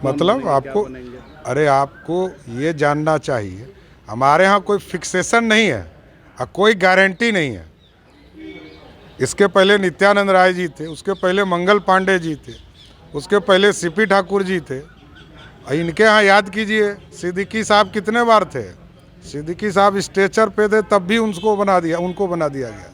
मतलब आपको, अरे आपको ये जानना चाहिए, हमारे यहाँ कोई फिक्सेशन नहीं है और कोई गारंटी नहीं है। इसके पहले नित्यानंद राय जी थे, उसके पहले मंगल पांडे जी थे, उसके पहले सीपी ठाकुर जी थे। इनके यहाँ याद कीजिए सिद्दीकी साहब कितने बार थे। सिद्दीकी साहब स्ट्रेचर पे थे तब भी उनको बना दिया गया।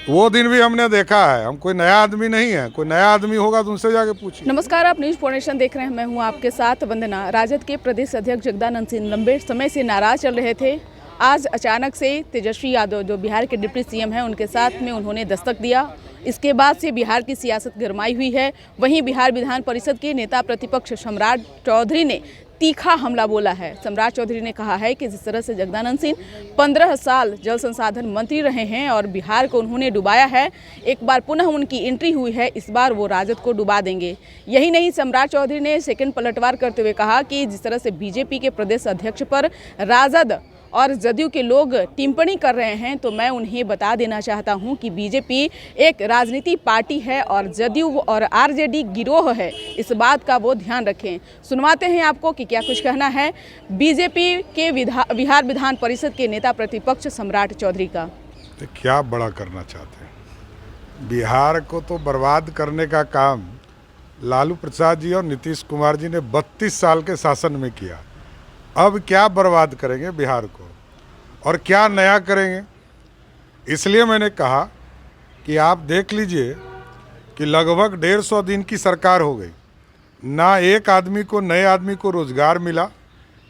वो दिन भी हमने देखा है। हम कोई नया आदमी नहीं है, कोई नया आदमी होगा तो उनसे जाके पूछिए। नमस्कार, आप न्यूज फाउंडेशन देख रहे हैं। मैं हूं आपके साथ वंदना। राजद के प्रदेश अध्यक्ष जगदानंद सिंह लंबे समय से नाराज चल रहे थे। आज अचानक से तेजस्वी यादव जो बिहार के डिप्टी सीएम हैं उनके साथ में उन्होंने दस्तक दिया। इसके बाद से बिहार की सियासत गरमाई हुई है। वहीं बिहार विधान परिषद के नेता प्रतिपक्ष सम्राट चौधरी ने तीखा हमला बोला है। सम्राट चौधरी ने कहा है कि जिस तरह से जगदानंद सिंह 15 साल जल संसाधन मंत्री रहे हैं और बिहार को उन्होंने डुबाया है, एक बार पुनः उनकी एंट्री हुई है, इस बार वो राजद को डुबा देंगे। यही नहीं, सम्राट चौधरी ने सेकंड पलटवार करते हुए कहा कि जिस तरह से बीजेपी के प्रदेश अध्यक्ष पर राजद और जदयू के लोग टिप्पणी कर रहे हैं, तो मैं उन्हें बता देना चाहता हूं कि बीजेपी एक राजनीतिक पार्टी है और जदयू और आरजेडी गिरोह है। इस बात का वो ध्यान रखें। सुनवाते हैं आपको कि क्या कुछ कहना है बीजेपी के बिहार विधान परिषद के नेता प्रतिपक्ष सम्राट चौधरी का। तो क्या बड़ा करना चाहते हैं? बिहार को तो बर्बाद करने का काम लालू प्रसाद जी और नीतीश कुमार जी ने 32 साल के शासन में किया। अब क्या बर्बाद करेंगे बिहार को और क्या नया करेंगे? इसलिए मैंने कहा कि आप देख लीजिए कि लगभग 150 दिन की सरकार हो गई, ना एक आदमी को, नए आदमी को रोज़गार मिला,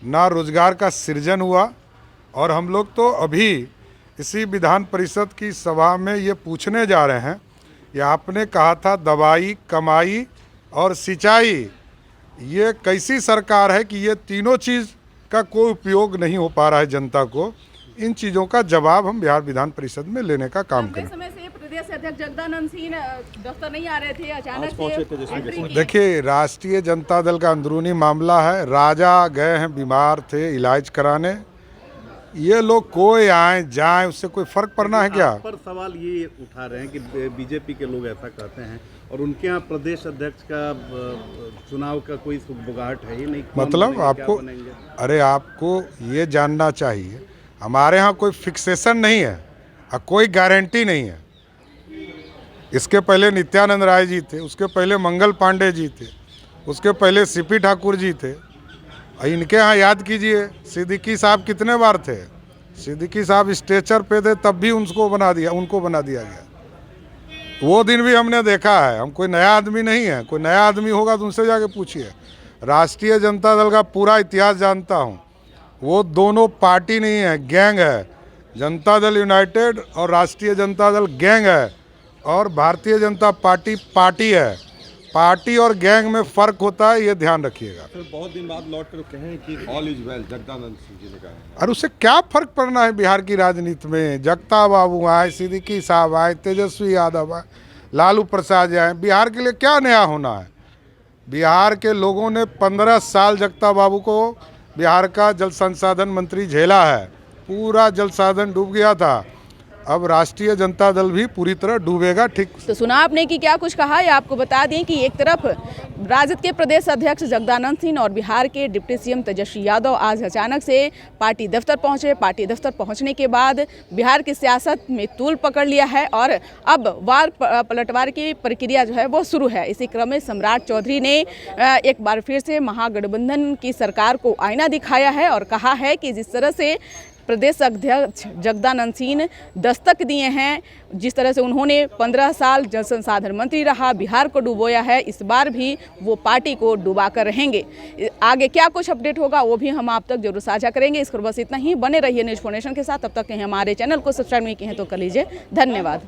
ना रोज़गार का सृजन हुआ। और हम लोग तो अभी इसी विधान परिषद की सभा में ये पूछने जा रहे हैं, ये आपने कहा था दवाई, कमाई और सिंचाई, ये कैसी सरकार है कि ये तीनों चीज़ का कोई उपयोग नहीं हो पा रहा है जनता को। इन चीज़ों का जवाब हम बिहार विधान परिषद में लेने का काम करें। समय से प्रदेश अध्यक्ष जगदानंद सिंह दफ्तर नहीं आ रहे थे, अचानक से देखिए, राष्ट्रीय जनता दल का अंदरूनी मामला है। राजा गए हैं, बीमार थे, इलाज कराने। ये लोग कोई आए जाए, उससे कोई फर्क पड़ना है क्या? पर सवाल ये उठा रहे हैं कि बीजेपी के लोग ऐसा कहते हैं और उनके यहाँ प्रदेश अध्यक्ष का चुनाव का कोई सुगबुगाहट है ही नहीं। मतलब आपको, अरे आपको ये जानना चाहिए, हमारे यहाँ कोई फिक्सेशन नहीं है और कोई गारंटी नहीं है। इसके पहले नित्यानंद राय जी थे, उसके पहले मंगल पांडे जी थे, उसके पहले सीपी ठाकुर जी थे। इनके यहाँ याद कीजिए सिद्दीकी साहब कितने बार थे। सिद्दीकी साहब स्ट्रेचर पे थे तब भी उनको बना दिया गया। वो दिन भी हमने देखा है। हम कोई नया आदमी नहीं है, कोई नया आदमी होगा तो उनसे जाके पूछिए। राष्ट्रीय जनता दल का पूरा इतिहास जानता हूँ। वो दोनों पार्टी नहीं है, गैंग है। जनता दल यूनाइटेड और राष्ट्रीय जनता दल गैंग है और भारतीय जनता पार्टी पार्टी है। पार्टी और गैंग में फर्क होता है, ये ध्यान रखिएगा। सर, बहुत दिन बाद लौट कर कहें कि all is well, Jagdanand Singh ji ने कहा। और उससे क्या फर्क पड़ना है बिहार की राजनीति में? जगता बाबू आए, सिद्दीकी साहब आए, तेजस्वी यादव आए, लालू प्रसाद आए, बिहार के लिए क्या नया होना है? बिहार के लोगों ने 15 साल जगता बाबू को बिहार का जल संसाधन मंत्री झेला है। पूरा जल साधन डूब गया था। अब राष्ट्रीय जनता दल भी पूरी तरह डूबेगा। ठीक तो सुना आपने कि क्या कुछ कहा है। आपको बता दें कि एक तरफ राजद के प्रदेश अध्यक्ष जगदानंद सिंह और बिहार के डिप्टी सीएम तेजस्वी यादव आज अचानक से पार्टी दफ्तर पहुंचे। पार्टी दफ्तर पहुंचने के बाद बिहार की सियासत में तूल पकड़ लिया है और अब वार पलटवार की प्रक्रिया जो है वो शुरू है। इसी क्रम में सम्राट चौधरी ने एक बार फिर से महागठबंधन की सरकार को आईना दिखाया है और कहा है कि जिस तरह से प्रदेश अध्यक्ष जगदानंद सिंह दस्तक दिए हैं, जिस तरह से उन्होंने 15 साल जल संसाधन मंत्री रहा, बिहार को डुबोया है, इस बार भी वो पार्टी को डुबा कर रहेंगे। आगे क्या कुछ अपडेट होगा वो भी हम आप तक जरूर साझा करेंगे। इस पर बस इतना ही। बने रहिए न्यूज फाउंडेशन के साथ। तब तक हमारे चैनल को सब्सक्राइब नहीं किए हैं तो कर लीजिए। धन्यवाद।